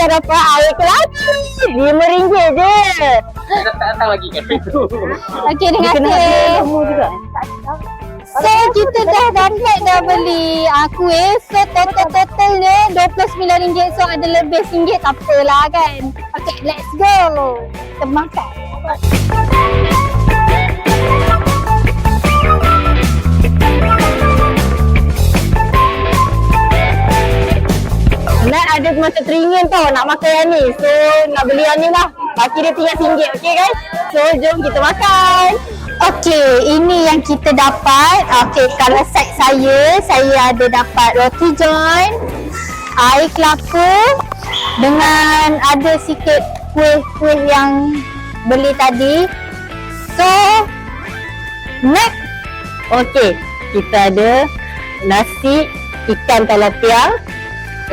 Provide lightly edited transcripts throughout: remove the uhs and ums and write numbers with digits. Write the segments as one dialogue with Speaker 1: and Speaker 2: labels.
Speaker 1: dah dapat air kelapa. RM5 je.
Speaker 2: Kita tak tahu lagi kan itu.
Speaker 3: Okey, terima kasih.
Speaker 1: juga.
Speaker 3: So kita dah dapat dah beli kuih. So totalnya RM29. So ada lebih RM1 tak apalah kan. Okay, let's go. Kita makan.
Speaker 1: Nat ada masa teringin tau nak makan yang ni. So nak beli yang ni lah. Baki dia tinggal RM1. Okay guys? So jom kita makan.
Speaker 3: Okey, ini yang kita dapat. Okey, kalau side saya ada dapat roti john, air kelapa dengan ada sikit kuih-kuih yang beli tadi. So, next.
Speaker 1: Okay, kita ada nasi ikan tilapia.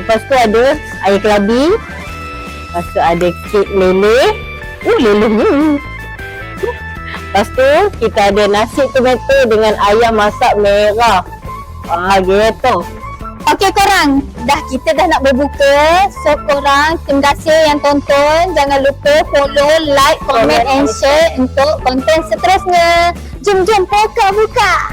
Speaker 1: Lepas tu ada air kelabi. Lepas tu ada kek lele. Lelenya. Lepas tu kita ada nasi tomato dengan ayam masak merah. Gitu.
Speaker 3: Okey korang, kita dah nak berbuka. So korang, terima kasih yang tonton. Jangan lupa follow, like, comment and share untuk konten seterusnya. Jom buka.